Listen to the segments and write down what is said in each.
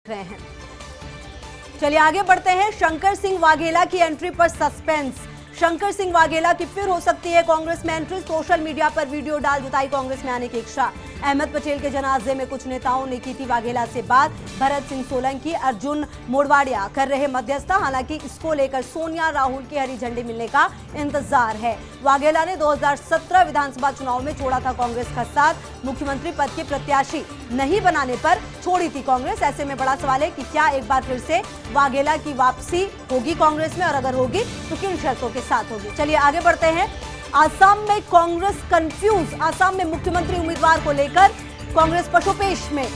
रहे हैं। चलिए आगे बढ़ते हैं। शंकर सिंह वाघेला की एंट्री पर सस्पेंस। शंकर सिंह वाघेला की फिर हो सकती है कांग्रेस में एंट्री। सोशल मीडिया पर वीडियो डाल जताई कांग्रेस में आने की इच्छा। अहमद पटेल के जनाजे में कुछ नेताओं ने की थी वाघेला से बात। भरत सिंह सोलंकी, अर्जुन मोड़वाडिया कर रहे मध्यस्थता। हालांकि इसको लेकर सोनिया राहुल की हरी झंडी मिलने का इंतजार है। वाघेला ने 2017 विधानसभा चुनाव में छोड़ा था कांग्रेस का साथ। मुख्यमंत्री पद के प्रत्याशी नहीं बनाने पर छोड़ी थी कांग्रेस। ऐसे में बड़ा सवाल है कि क्या एक बार फिर से वाघेला की वापसी होगी कांग्रेस में, और अगर होगी तो किन शर्तों के साथ होगी। चलिए आगे बढ़ते हैं। आसाम में कांग्रेस कंफ्यूज। आसाम में मुख्यमंत्री उम्मीदवार को लेकर कांग्रेस पशुपेश में।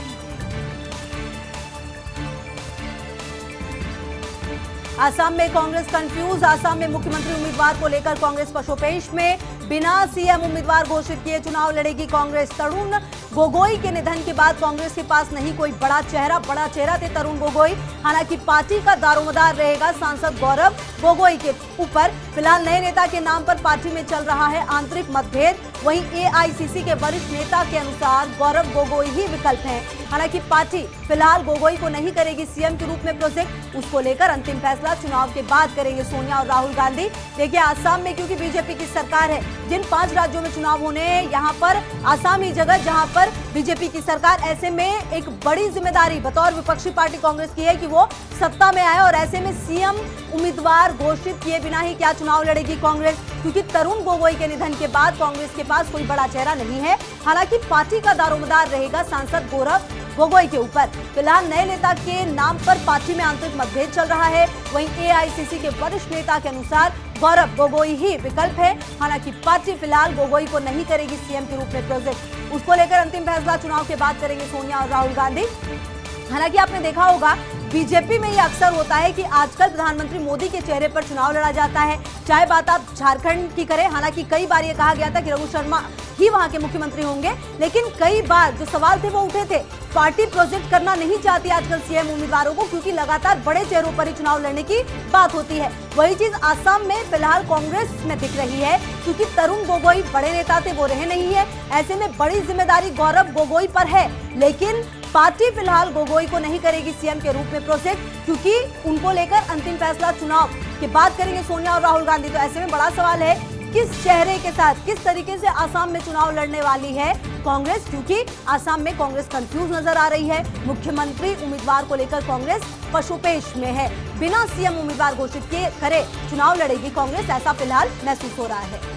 आसाम में कांग्रेस कंफ्यूज। आसाम में मुख्यमंत्री उम्मीदवार को लेकर कांग्रेस पशुपेश में। बिना सीएम उम्मीदवार घोषित किए चुनाव लड़ेगी कांग्रेस। तरुण गोगोई के निधन के बाद कांग्रेस के पास नहीं कोई बड़ा चेहरा थे तरुण गोगोई। हालांकि पार्टी का दारोमदार रहेगा सांसद गौरव गोगोई के ऊपर। फिलहाल नए नेता के नाम पर पार्टी में चल रहा है आंतरिक मतभेद। वहीं एआईसीसी के वरिष्ठ नेता के अनुसार गौरव गोगोई ही विकल्प हैं। हालांकि पार्टी फिलहाल गोगोई को नहीं करेगी सीएम के रूप में प्रोजेक्ट। उसको लेकर अंतिम फैसला चुनाव के बाद करेंगे सोनिया और राहुल गांधी। देखिए आसाम में क्योंकि बीजेपी की सरकार है, जिन 5 राज्यों में चुनाव होने हैं यहाँ पर आसाम ही जगह जहां पर बीजेपी की सरकार। ऐसे में एक बड़ी जिम्मेदारी बतौर विपक्षी पार्टी कांग्रेस की है कि वो सत्ता में आए। और ऐसे में सीएम उम्मीदवार घोषित किए बिना ही क्या चुनाव लड़ेगी कांग्रेस, क्योंकि तरुण गोगोई के निधन के बाद कांग्रेस के पास कोई बड़ा चेहरा नहीं है। हालांकि पार्टी का दारोमदार रहेगा सांसद गौरव गोगोई के ऊपर। फिलहाल नए नेता के नाम पर पार्टी में आंतरिक मतभेद चल रहा है। वहीं एआईसीसी के वरिष्ठ नेता के अनुसार गौरव गोगोई ही विकल्प है। हालांकि पार्टी फिलहाल गोगोई को नहीं करेगी सीएम के रूप में प्रोजेक्ट। उसको लेकर अंतिम फैसला चुनाव के बाद करेंगे सोनिया और राहुल गांधी। हालांकि आपने देखा होगा बीजेपी में ये अक्सर होता है कि आजकल प्रधानमंत्री मोदी के चेहरे पर चुनाव लड़ा जाता है, चाहे बात आप झारखंड की करें। हालांकि कई बार ये कहा गया था कि रघु शर्मा ही वहां के मुख्यमंत्री होंगे, लेकिन कई बार जो सवाल थे वो उठे थे। पार्टी प्रोजेक्ट करना नहीं चाहती आजकल सीएम उम्मीदवारों को, क्योंकि लगातार बड़े चेहरों पर ही चुनाव लड़ने की बात होती है। वही चीज आसाम में फिलहाल कांग्रेस में दिख रही है, क्योंकि तरुण गोगोई बड़े नेता थे, वो रहे नहीं है। ऐसे में बड़ी जिम्मेदारी गौरव गोगोई पर है, लेकिन पार्टी फिलहाल गोगोई को नहीं करेगी सीएम के रूप में प्रोजेक्ट, क्योंकि उनको लेकर अंतिम फैसला चुनाव के बाद करेंगे सोनिया और राहुल गांधी। तो ऐसे में बड़ा सवाल है किस चेहरे के साथ, किस तरीके से आसाम में चुनाव लड़ने वाली है कांग्रेस, क्योंकि आसाम में कांग्रेस कंफ्यूज नजर आ रही है। मुख्यमंत्री उम्मीदवार को लेकर कांग्रेस पशुपेश में है। बिना सीएम उम्मीदवार घोषित किए करे चुनाव लड़ेगी कांग्रेस, ऐसा फिलहाल महसूस हो रहा है।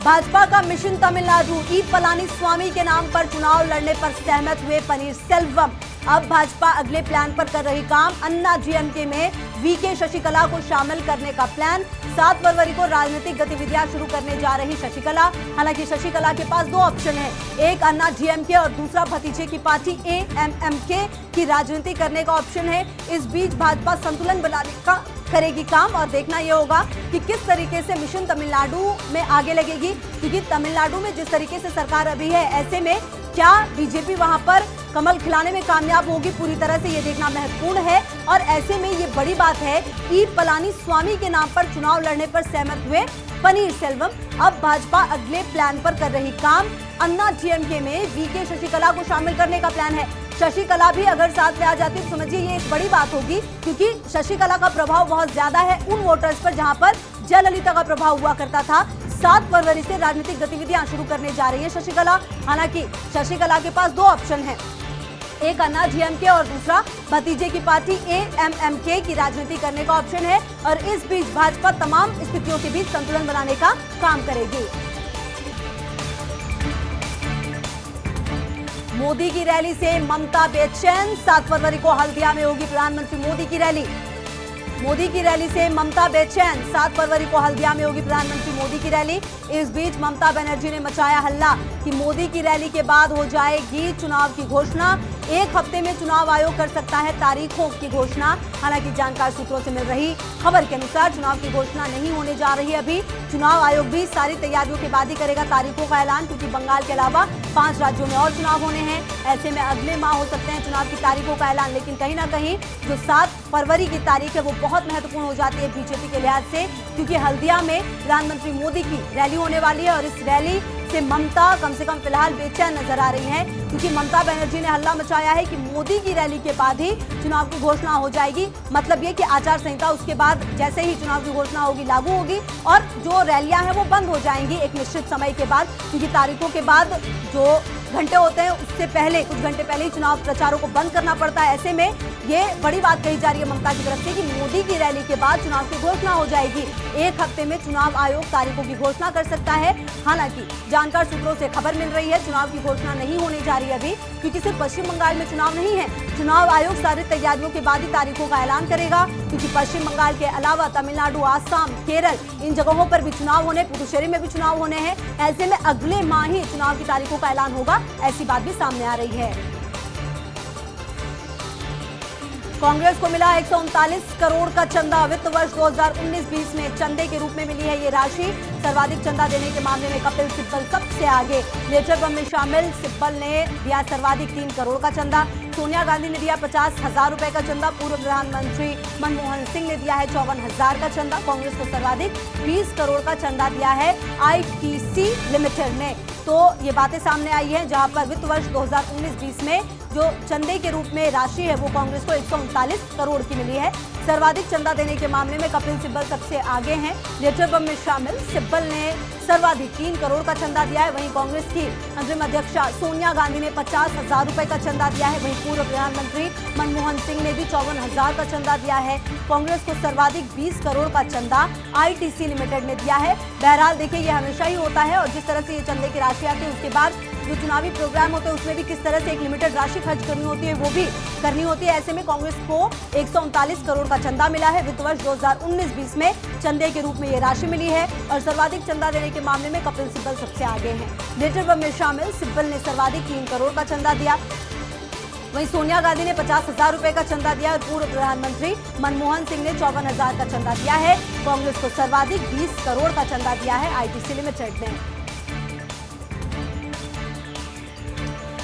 भाजपा का मिशन तमिलनाडु। ई पलानीस्वामी के नाम पर चुनाव लड़ने पर सहमत हुए पनीरसेल्वम। अब भाजपा अगले प्लान पर कर रही काम। अन्ना डीएमके में वीके शशिकला को शामिल करने का प्लान। 7 फरवरी को राजनीतिक गतिविधियां शुरू करने जा रही शशिकला। हालांकि शशिकला के पास 2 ऑप्शन है, एक अन्ना डीएमके और दूसरा भतीजे की पार्टी एएमएमके की राजनीति करने का ऑप्शन है। इस बीच भाजपा संतुलन बनाने का करेगी काम, और देखना यह होगा कि किस तरीके से मिशन तमिलनाडु में आगे लगेगी, क्योंकि तमिलनाडु में जिस तरीके से सरकार अभी है, ऐसे में क्या बीजेपी वहां पर कमल खिलाने में कामयाब होगी, पूरी तरह से ये देखना महत्वपूर्ण है। और ऐसे में ये बड़ी बात है, ई पलानीस्वामी के नाम पर चुनाव लड़ने पर सहमत हुए पनीरसेल्वम। अब भाजपा अगले प्लान पर कर रही काम। अन्ना डीएमके में वीके शशिकला को शामिल करने का प्लान है। शशिकला भी अगर साथ में आ जाती तो समझिए ये एक बड़ी बात होगी, क्योंकि शशिकला का प्रभाव बहुत ज्यादा है उन वोटर्स पर जहां पर जयललिता का प्रभाव हुआ करता था। 7 फरवरी से राजनीतिक गतिविधियां शुरू करने जा रही है शशिकला। हालांकि शशिकला के पास 2 ऑप्शन हैं, एक अन्ना डीएमके और दूसरा भतीजे की पार्टी एएमएमके की राजनीति करने का ऑप्शन है। और इस बीच भाजपा तमाम स्थितियों के बीच संतुलन बनाने का काम करेगी। मोदी की रैली से ममता बेचैन। 7 फरवरी को हल्दिया में होगी प्रधानमंत्री मोदी की रैली। मोदी की रैली से ममता बेचैन। 7 फरवरी को हल्दिया में होगी प्रधानमंत्री मोदी की रैली। इस बीच ममता बनर्जी ने मचाया हल्ला कि मोदी की रैली के बाद हो जाएगी चुनाव की घोषणा। 1 हफ्ते में चुनाव आयोग कर सकता है तारीखों की घोषणा। हालांकि जानकार सूत्रों से मिल रही खबर के अनुसार चुनाव की घोषणा नहीं होने जा रही है अभी। चुनाव आयोग भी सारी तैयारियों के बाद ही करेगा तारीखों का ऐलान, क्योंकि बंगाल के अलावा 5 राज्यों में और चुनाव होने हैं। ऐसे में अगले माह हो सकते हैं चुनाव की तारीखों का ऐलान। लेकिन कहीं ना कहीं जो 7 फरवरी की तारीख है वो बहुत महत्वपूर्ण हो जाती है बीजेपी के लिहाज से, क्योंकि हल्दिया में प्रधानमंत्री मोदी की रैली होने वाली है और इस रैली से ममता कम से कम फिलहाल बेचैन नजर आ रही हैं, क्योंकि ममता बनर्जी ने हल्ला मचाया है कि मोदी की रैली के बाद ही चुनाव की घोषणा हो जाएगी। मतलब ये कि आचार संहिता उसके बाद जैसे ही चुनाव की घोषणा होगी लागू होगी और जो रैलियां हैं वो बंद हो जाएंगी एक निश्चित समय के बाद, क्योंकि तारीखों के बाद जो घंटे होते हैं उससे पहले, कुछ घंटे पहले ही चुनाव प्रचारों को बंद करना पड़ता है। ऐसे में ये बड़ी बात कही जा रही है ममता की तरफ से कि मोदी की रैली के बाद चुनाव की घोषणा हो जाएगी। एक हफ्ते में चुनाव आयोग तारीखों की घोषणा कर सकता है। हालांकि जानकार सूत्रों से खबर मिल रही है चुनाव की घोषणा नहीं होने जा रही है अभी, क्योंकि सिर्फ पश्चिम बंगाल में चुनाव नहीं है। चुनाव आयोग सारी तैयारियों के बाद ही तारीखों का ऐलान करेगा, क्योंकि पश्चिम बंगाल के अलावा तमिलनाडु, आसाम, केरल, इन जगहों पर भी चुनाव होने, पुडुचेरी में भी चुनाव होने हैं। ऐसे में अगले माह ही चुनाव की तारीखों का ऐलान होगा, ऐसी बात भी सामने आ रही है। कांग्रेस को मिला 139 करोड़ का चंदा। वित्त वर्ष 2019-20 में चंदे के रूप में मिली है ये राशि। सर्वाधिक चंदा देने के मामले में कपिल सिब्बल सबसे आगे। लेटर बम में शामिल सिब्बल ने दिया सर्वाधिक 3 करोड़ का चंदा। सोनिया गांधी ने दिया 50,000 रुपए का चंदा। पूर्व प्रधानमंत्री मनमोहन सिंह ने दिया है 54,000 का चंदा। कांग्रेस को सर्वाधिक 20 करोड़ का चंदा दिया है आईटीसी लिमिटेड ने। तो ये बातें सामने आई हैं, जहां पर वित्त वर्ष 2019-20 में जो चंदे के रूप में राशि है वो कांग्रेस को 139 करोड़ की मिली है। सर्वाधिक चंदा देने के मामले में कपिल सिब्बल सबसे आगे हैं। लेटर बम में शामिल सिब्बल ने सर्वाधिक 3 करोड़ का चंदा दिया है। वहीं कांग्रेस की अंतरिम अध्यक्षा सोनिया गांधी ने 50,000 रुपए का चंदा दिया है। वहीं पूर्व प्रधानमंत्री मनमोहन सिंह ने भी 54,000 का चंदा दिया है। कांग्रेस को सर्वाधिक 20 करोड़ का चंदा आईटीसी लिमिटेड ने दिया है। बहरहाल देखिए, ये हमेशा ही होता है और जिस तरह से ये चंदे की राशि आती है उसके बाद जो चुनावी प्रोग्राम होते हैं उसमें भी किस तरह से एक लिमिटेड राशि खर्च करनी होती है वो भी करनी होती है। ऐसे में कांग्रेस को 139 करोड़ का चंदा मिला है। वित्त वर्ष 2019-20 में चंदे के रूप में ये राशि मिली है और सर्वाधिक चंदा देने के मामले में कपिल सिब्बल सबसे आगे हैं। लेटर बम में शामिल सिब्बल ने सर्वाधिक 3 करोड़ का चंदा दिया। वहीं सोनिया गांधी ने 50,000 रुपए का चंदा दिया और पूर्व प्रधानमंत्री मनमोहन सिंह ने 54,000 का चंदा दिया है। कांग्रेस को सर्वाधिक 20 करोड़ का चंदा दिया है आईटीसी लिमिटेड ने।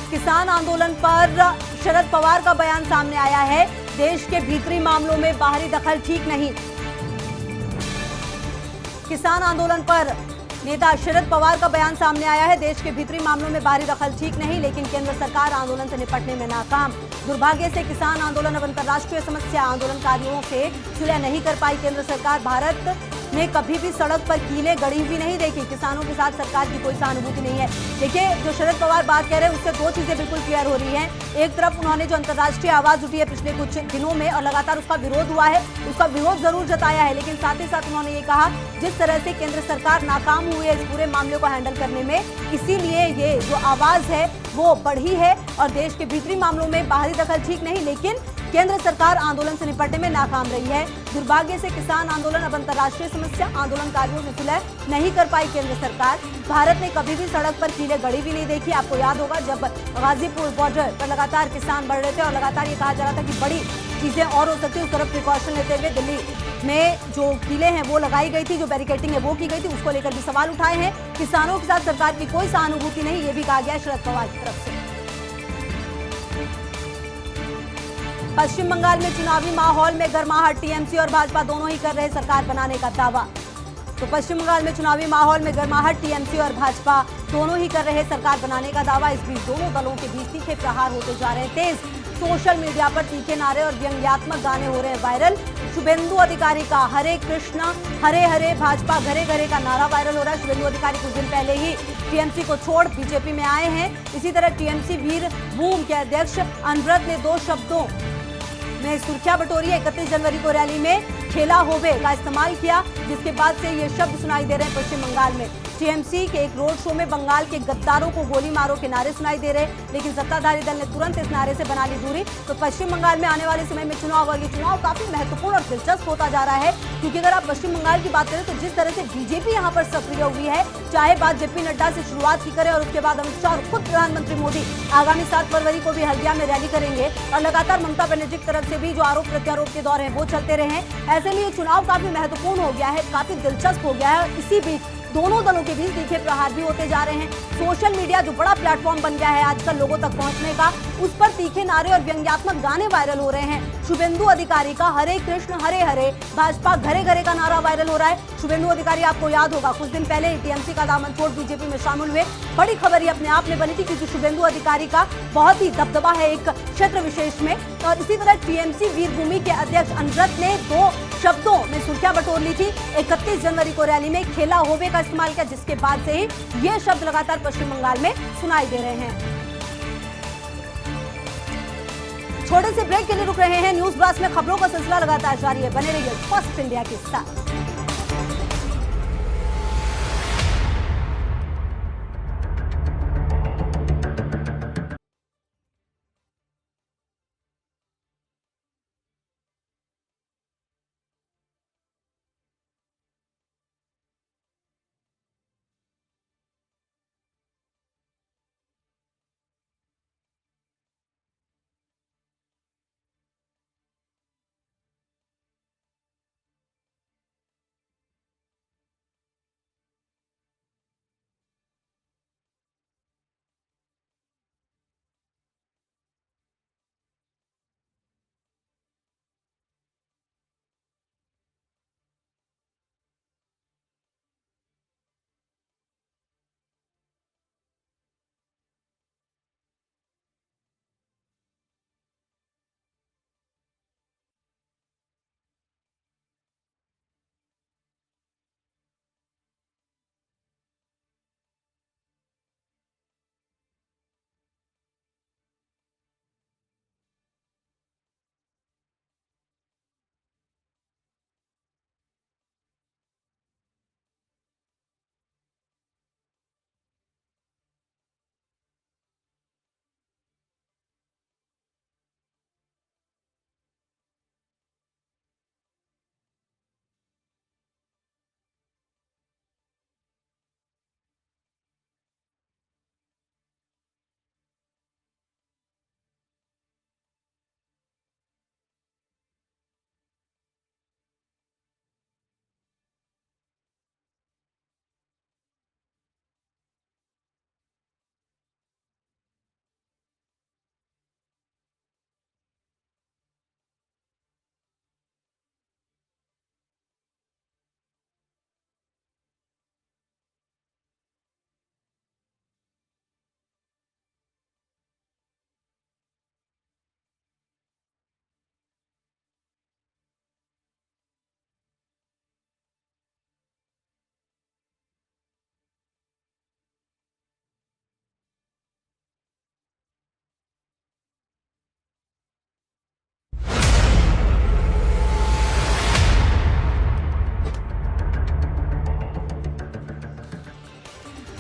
किसान आंदोलन पर शरद पवार का बयान सामने आया है। देश के भीतरी मामलों में बाहरी दखल ठीक नहीं। किसान आंदोलन पर नेता शरद पवार का बयान सामने आया है। देश के भीतरी मामलों में बाहरी दखल ठीक नहीं, लेकिन केंद्र सरकार आंदोलन से निपटने में नाकाम। दुर्भाग्य से किसान आंदोलन अब अंतर्राष्ट्रीय समस्या। आंदोलनकारियों से सुलह नहीं कर पाई केंद्र सरकार। भारत ने कभी भी सड़क पर कीलें गड़ी हुई नहीं देखी। किसानों के साथ सरकार की कोई सहानुभूति नहीं है। देखिए, जो शरद पवार बात कह रहे हैं उससे दो चीजें बिल्कुल क्लियर हो रही हैं। एक तरफ उन्होंने जो अंतर्राष्ट्रीय आवाज उठी है पिछले कुछ दिनों में और लगातार उसका विरोध हुआ है, उसका विरोध जरूर जताया है, लेकिन साथ ही साथ उन्होंने ये कहा जिस तरह से केंद्र सरकार नाकाम हुई है इस पूरे मामले को हैंडल करने में, इसीलिए ये जो आवाज है वो बढ़ी है और देश के भीतरी मामलों में बाहरी दखल ठीक नहीं, लेकिन केंद्र सरकार आंदोलन से निपटने में नाकाम रही है। दुर्भाग्य से किसान आंदोलन अब अंतर्राष्ट्रीय समस्या। आंदोलनकारियों से सुलह नहीं कर पाई केंद्र सरकार। भारत ने कभी भी सड़क पर कीलें गड़ी भी नहीं देखी। आपको याद होगा जब गाजीपुर बॉर्डर पर लगातार किसान बढ़ रहे थे और लगातार ये कहा जा रहा था कि बड़ी चीजें और हो सकती है, उस तरफ प्रिकॉशन लेते हुए दिल्ली में जो कीलें हैं वो लगाई गई थी, जो बैरिकेटिंग है वो की गई थी, उसको लेकर भी सवाल उठाए हैं। किसानों के साथ सरकार की कोई सहानुभूति नहीं, ये भी कहा गया शरद पवार की तरफ से। पश्चिम बंगाल में चुनावी माहौल में गर्माहट। टीएमसी और भाजपा दोनों ही कर रहे सरकार बनाने का दावा। तो पश्चिम बंगाल में चुनावी माहौल में गर्माहट। टीएमसी और भाजपा दोनों ही कर रहे सरकार बनाने का दावा। इस बीच दोनों दलों के बीच तीखे प्रहार होते जा रहे हैं तेज। सोशल मीडिया पर तीखे नारे और व्यंग्यात्मक गाने हो रहे हैं वायरल। शुभेंदु अधिकारी का हरे कृष्णा हरे हरे भाजपा घरे घरे का नारा वायरल हो रहा है। शुभेंदु अधिकारी कुछ दिन पहले ही टीएमसी को छोड़ बीजेपी में आए हैं। इसी तरह टीएमसी वीर भूम के अध्यक्ष अनव्रत ने 2 शब्दों में सुर्खियां बटोरी। 31 जनवरी को रैली में खेला होवे का इस्तेमाल किया, जिसके बाद से ये शब्द सुनाई दे रहे हैं पश्चिम बंगाल में। टीएमसी के एक रोड शो में बंगाल के गद्दारों को गोली मारो के नारे सुनाई दे रहे, लेकिन सत्ताधारी दल ने तुरंत इस नारे से बना ली दूरी। तो पश्चिम बंगाल में आने वाले समय में चुनाव और ये चुनाव काफी महत्वपूर्ण और दिलचस्प होता जा रहा है, क्योंकि अगर आप पश्चिम बंगाल की बात करें तो जिस तरह से बीजेपी यहाँ पर सक्रिय हुई है, चाहे बात जेपी नड्डा से शुरुआत की करें और उसके बाद अमित शाह और खुद प्रधानमंत्री मोदी आगामी 7 फरवरी को भी हल्दिया में रैली करेंगे और लगातार ममता बनर्जी की तरफ से भी जो आरोप प्रत्यारोप के दौर हैं वो चलते रहे हैं। ऐसे में ये चुनाव काफी महत्वपूर्ण हो गया है, काफी दिलचस्प हो गया है और इसी बीच दोनों दलों के बीच तीखे प्रहार भी होते जा रहे हैं। सोशल मीडिया जो बड़ा प्लेटफॉर्म बन गया है आजकल लोगों तक पहुंचने का, उस पर तीखे नारे और व्यंग्यात्मक गाने वायरल हो रहे हैं। शुभेंदु अधिकारी का हरे कृष्ण हरे हरे भाजपा घरे घरे का नारा वायरल हो रहा है। शुभेंदु अधिकारी, आपको याद होगा, कुछ दिन पहले टीएमसी का दामन छोड़ बीजेपी में शामिल हुए। बड़ी खबर ये अपने आप में बनी थी क्योंकि शुभेंदु अधिकारी का बहुत ही दबदबा है एक क्षेत्र विशेष में। और इसी तरह टीएमसी वीरभूमि के अध्यक्ष अनुव्रत ने 2 शब्दों में सुर्खियां बटोर ली थी। 31 जनवरी को रैली में खेला होवे का इस्तेमाल किया, जिसके बाद से ही ये शब्द लगातार पश्चिम बंगाल में सुनाई दे रहे हैं। छोटे से ब्रेक के लिए रुक रहे हैं। न्यूज ब्लास्ट में खबरों का सिलसिला लगातार जारी है, बने रहिए फर्स्ट इंडिया के साथ।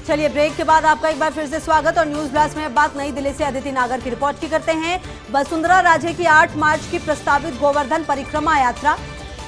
चलिए ब्रेक के बाद आपका एक बार फिर से स्वागत। और न्यूज ब्लास्ट में बात नई दिल्ली से अदिति नागर की रिपोर्ट की करते हैं। वसुंधरा राजे की 8 मार्च की प्रस्तावित गोवर्धन परिक्रमा यात्रा।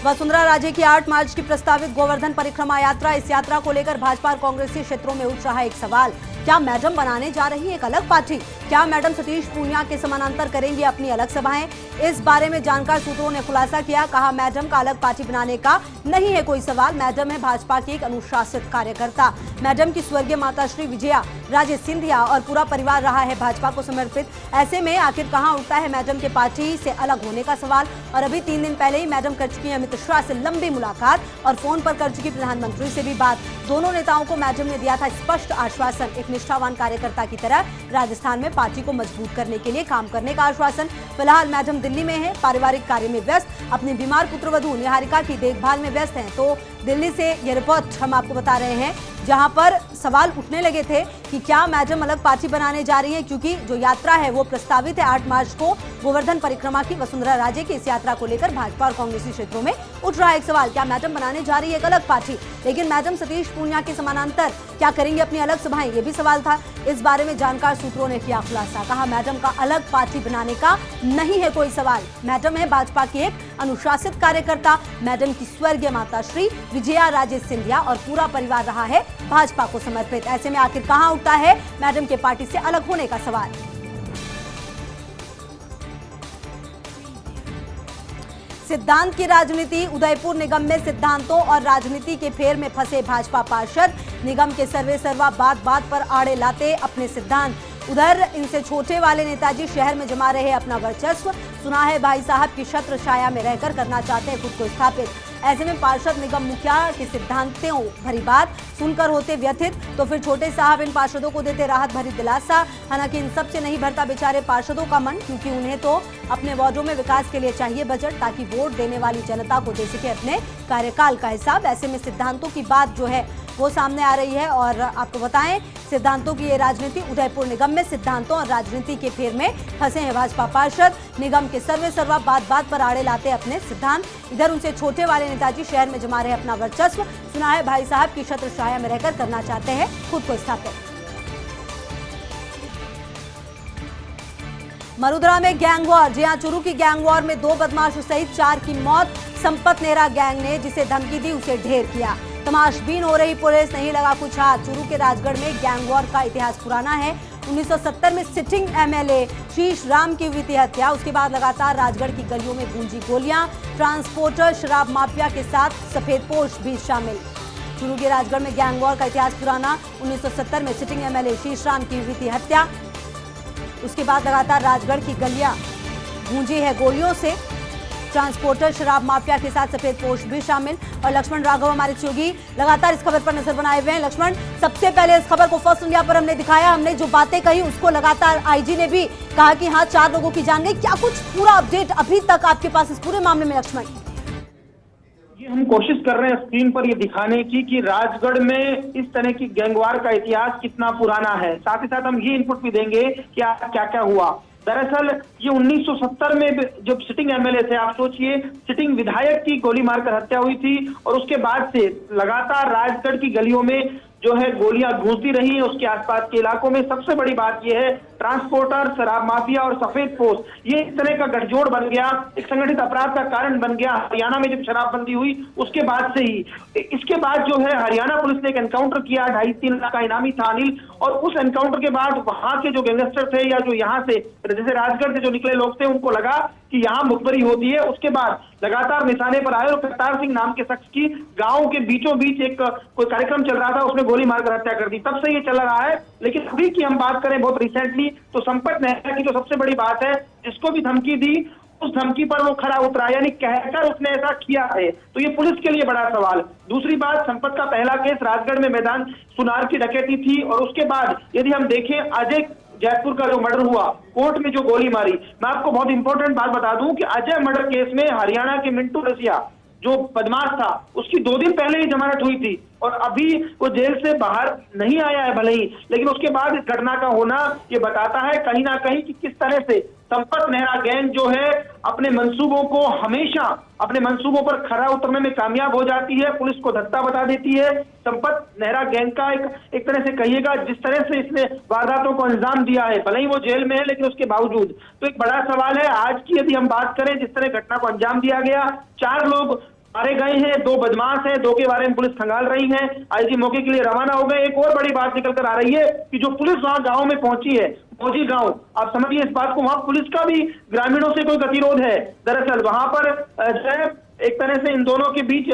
वसुंधरा राजे की 8 मार्च की प्रस्तावित गोवर्धन परिक्रमा यात्रा, इस यात्रा को लेकर भाजपा और कांग्रेसी क्षेत्रों में उठ रहा एक सवाल। क्या मैडम बनाने जा रही है एक अलग पार्टी? क्या मैडम सतीश पूनिया के समानांतर करेंगी अपनी अलग सभाएं? इस बारे में जानकार सूत्रों ने खुलासा किया। कहा, मैडम का अलग पार्टी बनाने का नहीं है कोई सवाल। मैडम है भाजपा की एक अनुशासित कार्यकर्ता। मैडम की स्वर्गीय माता श्री विजया राजे सिंधिया और पूरा परिवार रहा है भाजपा को समर्पित। ऐसे में आखिर कहां उठता है मैडम के पार्टी से अलग होने का सवाल? और अभी 3 दिन पहले ही मैडम कर चुकी अमित शाह से लंबी मुलाकात और फोन पर कर चुकी प्रधानमंत्री से भी बात। दोनों नेताओं को मैडम ने दिया था स्पष्ट आश्वासन, एक निष्ठावान कार्यकर्ता की तरह राजस्थान में पार्टी को मजबूत करने के लिए काम करने का आश्वासन। फिलहाल मैडम दिल्ली में है, पारिवारिक कार्य में व्यस्त, अपनी बीमार पुत्रवधू निहारिका की देखभाल में व्यस्त हैं। तो दिल्ली से ये रिपोर्ट हम आपको बता रहे हैं, जहां पर सवाल उठने लगे थे कि क्या मैडम अलग पार्टी बनाने जा रही है, क्योंकि जो यात्रा है वो प्रस्तावित है 8 मार्च को गोवर्धन परिक्रमा की। वसुंधरा राजे की इस यात्रा को लेकर भाजपा और कांग्रेसी क्षेत्रों में उठ रहा है एक सवाल, क्या मैडम बनाने जा रही है एक अलग पार्टी? लेकिन मैडम सतीश पूनिया के समानांतर क्या करेंगे अपनी अलग सभाएं, ये भी सवाल था। इस बारे में जानकार सूत्रों ने किया खुलासा। कहा, मैडम का अलग पार्टी बनाने का नहीं है कोई सवाल। मैडम है भाजपा की एक अनुशासित कार्यकर्ता। मैडम की स्वर्गीय माता श्री विजया राजे सिंधिया और पूरा परिवार रहा है भाजपा को समर्पित। ऐसे में आखिर कहां उठता है मैडम के पार्टी से अलग होने का सवाल? सिद्धांत की राजनीति, उदयपुर निगम में सिद्धांतों और राजनीति के फेर में फंसे भाजपा पार्षद। निगम के सर्वे सर्वा बात बात पर आड़े लाते अपने सिद्धांत। उधर इनसे छोटे वाले नेताजी शहर में जमा रहे अपना वर्चस्व। सुना है भाई साहब की छत्र छाया में रहकर करना चाहते हैं खुद को स्थापित। ऐसे में पार्षद निगम मुखिया के सिद्धांतों भरी बात सुनकर होते व्यथित, तो फिर छोटे साहब इन पार्षदों को देते राहत भरी दिलासा। हालांकि इन सब से नहीं भरता बेचारे पार्षदों का मन, क्योंकि उन्हें तो अपने वार्डों में विकास के लिए चाहिए बजट, ताकि वोट देने वाली जनता को दे सके अपने कार्यकाल का हिसाब। ऐसे में सिद्धांतों की बात जो है वो सामने आ रही है। और आपको बताएं, सिद्धांतों की ये राजनीति, उदयपुर निगम में सिद्धांतों और राजनीति के फेर में फंसे हैं भाजपा पार्षद। निगम के सर्वे सर्वा बात बात पर आड़े लाते अपने सिद्धांत। इधर उनसे छोटे वाले नेताजी शहर में जमा रहे अपना वर्चस्व। सुना है भाई साहब की छत्र छाया में रहकर करना चाहते हैं खुद को स्थापित। मरुधरा में गैंग वॉर। जी हां, चुरू की गैंग वॉर में 2 बदमाश सहित 4 की मौत। संपत नेहरा गैंग ने जिसे धमकी दी उसे ढेर किया। तमाशबीन हो रही पुलिस, नहीं लगा कुछ हाथ। चुरू के राजगढ़ में गैंग वॉर का इतिहास पुराना है। 1970 में सिटिंग एमएलए शीश राम की हुई थी हत्या। उसके बाद लगातार राजगढ़ की गलियों में गूंजी गोलियां। ट्रांसपोर्टर शराब माफिया के साथ सफेदपोश भी शामिल। चुरू के राजगढ़ में गैंग वॉर का इतिहास पुराना। 1970 में सिटिंग एमएलए शीश राम की हुई थी हत्या। उसके बाद लगातार राजगढ़ की गलियां गूंजी है गोलियों से। ट्रांसपोर्टर शराब माफिया के साथ सफेदपोश भी शामिल। और लक्ष्मण राघव हमारे सहयोगी लगातार इस खबर पर नजर बनाए हुए हैं। लक्ष्मण, सबसे पहले इस खबर को फर्स्ट इंडिया पर हमने दिखाया, हमने जो बातें कही उसको लगातार आईजी ने भी कहा कि हाँ 4 लोगों की जान गई। क्या कुछ पूरा अपडेट अभी तक आपके पास इस पूरे मामले में लक्ष्मण? ये हम कोशिश कर रहे हैं स्क्रीन पर ये दिखाने की कि राजगढ़ में इस तरह की गैंगवार का इतिहास कितना पुराना है। साथ ही साथ हम ये इनपुट भी देंगे कि क्या क्या हुआ। दरअसल ये 1970 में जब सिटिंग एमएलए थे, आप सोचिए, सिटिंग विधायक की गोली मारकर हत्या हुई थी और उसके बाद से लगातार राजगढ़ की गलियों में जो है गोलियां गूंजती रही हैं उसके आसपास के इलाकों में। सबसे बड़ी बात यह है, ट्रांसपोर्टर, शराब माफिया और सफेदपोश, ये इस तरह का गठजोड़ बन गया, एक संगठित अपराध का कारण बन गया। हरियाणा में जब शराबबंदी हुई उसके बाद से ही। इसके बाद जो है हरियाणा पुलिस ने एक एनकाउंटर किया, 2.5-3 लाख का इनामी था अनिल, और उस एनकाउंटर के बाद वहां के जो गैंगस्टर थे या जो यहाँ से जैसे राजगढ़ से जो निकले लोग थे, उनको लगा कि यहाँ मुखबरी होती है। उसके बाद लगातार निशाने पर आए और करतार सिंह नाम के शख्स की गांव के बीचों बीच एक कोई कार्यक्रम चल रहा था, उसमें गोली मारकर हत्या कर दी। तब से ये चल रहा है। लेकिन अभी की हम बात करें बहुत रिसेंटली, तो संपत नेहरा की जो सबसे बड़ी बात है, जिसको भी धमकी दी उस धमकी पर वो खरा उतरा, यानी कहकर उसने ऐसा किया है, तो ये पुलिस के लिए बड़ा सवाल। दूसरी बात, संपत का पहला केस राजगढ़ में मैदान सुनार की डकैती थी और उसके बाद यदि हम देखें अजय जयपुर का जो मर्डर हुआ, कोर्ट में जो गोली मारी। मैं आपको बहुत इंपॉर्टेंट बात बता दूं कि अजय मर्डर केस में हरियाणा के मिंटू रसिया जो बदमाश था, उसकी 2 दिन पहले ही जमानत हुई थी और अभी वो जेल से बाहर नहीं आया है भले ही, लेकिन उसके बाद इस घटना का होना ये बताता है कहीं ना कहीं कि किस तरह से संपत नेहरा गैंग जो है अपने मंसूबों को हमेशा अपने मंसूबों पर खरा उतरने में कामयाब हो जाती है, पुलिस को धत्ता बता देती है। संपत नेहरा गैंग का एक तरह से कहिएगा जिस तरह से इसने वारदातों को अंजाम दिया है, भले ही वो जेल में है लेकिन उसके बावजूद, तो एक बड़ा सवाल है आज की यदि हम बात करें जिस तरह घटना को अंजाम दिया गया। 4 लोग मारे गए हैं, 2 बदमाश हैं, 2 के बारे में पुलिस खंगाल रही है। आईजी मौके के लिए रवाना हो गए। एक और बड़ी बात निकल कर आ रही है कि जो पुलिस वहां गांव में पहुंची है, मौजी गांव, आप समझिए इस बात को, वहां पुलिस का भी ग्रामीणों से कोई गतिरोध है। दरअसल वहां पर जो है एक तरह से इन दोनों के बीच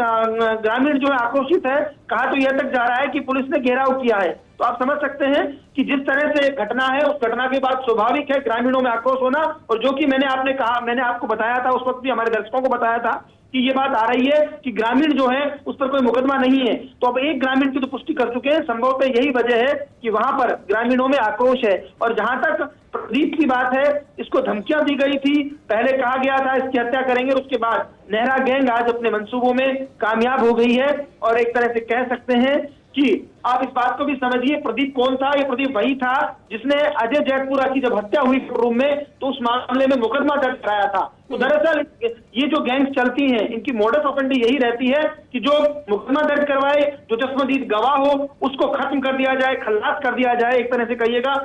ग्रामीण जो है आक्रोशित है। कहा तो यह तक जा रहा है कि पुलिस ने घेराव किया है। तो आप समझ सकते हैं कि जिस तरह से घटना है, उस घटना के बाद स्वाभाविक है ग्रामीणों में आक्रोश होना। और जो कि मैंने आपको बताया था, उस वक्त भी हमारे दर्शकों को बताया था कि ये बात आ रही है कि ग्रामीण जो है उस पर कोई मुकदमा नहीं है। तो अब एक ग्रामीण की तो पुष्टि कर चुके हैं, संभवतः यही वजह है कि वहां पर ग्रामीणों में आक्रोश है। और जहां तक प्रदीप की बात है, इसको धमकियां दी गई थी, पहले कहा गया था इसकी हत्या करेंगे, उसके बाद नेहरा गैंग आज अपने मंसूबों में कामयाब हो गई है। और एक तरह से कह सकते हैं कि आप इस बात को भी समझिए, प्रदीप कौन था? ये प्रदीप वही था जिसने अजय जैतपुरा की जब हत्या हुई रूम में, तो उस मामले में मुकदमा दर्ज कराया था। तो दरअसल ये जो गैंग्स चलती हैं, इनकी मोडस ऑपरेंडी यही रहती है कि जो मुकदमा दर्ज करवाए, जो चश्मदीद गवाह हो, उसको खत्म कर दिया जाए, खल्लास कर दिया जाए, एक तरह से कहिएगा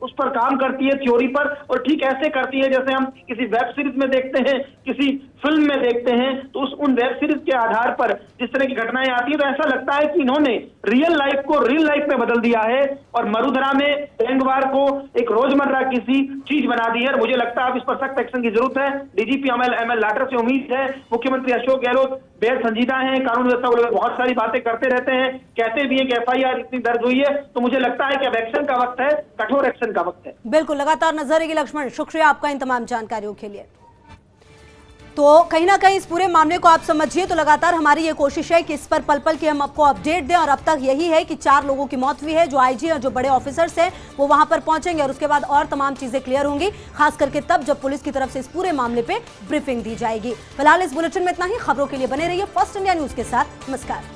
उस पर काम करती है, थ्योरी पर। और ठीक ऐसे करती है जैसे हम किसी वेब सीरीज में देखते हैं, किसी फिल्म में देखते हैं, तो उन वेब सीरीज के आधार पर जिस तरह की घटनाएं आती है, तो ऐसा लगता है कि इन्होंने रियल लाइफ को रियल लाइफ में बदल दिया है और मरुधरा में गैंगवार को एक रोजमर्रा किसी चीज बना दी है। मुझे लगता है अब इस पर सख्त एक्शन की जरूरत है। डीजीपी एमएल लाटर से उम्मीद है मुख्यमंत्री अशोक गहलोत बेहद संजीदा हैं, कानून व्यवस्था को लेकर बहुत सारी बातें करते रहते हैं, कहते भी हैं कि FIR इतनी दर्ज हुई है, तो मुझे लगता है कि अब एक्शन का वक्त है, कठोर एक्शन का वक्त है। बिल्कुल, लगातार नजर रहेगी लक्ष्मण, शुक्रिया आपका इन तमाम जानकारियों के लिए। तो कहीं ना कहीं इस पूरे मामले को आप समझिए तो लगातार हमारी ये कोशिश है कि इस पर पल पल की हम आपको अपडेट दें, और अब तक यही है कि 4 लोगों की मौत हुई है। जो IG और जो बड़े ऑफिसर्स हैं वो वहां पर पहुंचेंगे और उसके बाद और तमाम चीजें क्लियर होंगी, खास करके तब जब पुलिस की तरफ से इस पूरे मामले पे ब्रीफिंग दी जाएगी। फिलहाल इस बुलेटिन में इतना ही। खबरों के लिए बने रहिए फर्स्ट इंडिया न्यूज के साथ। नमस्कार।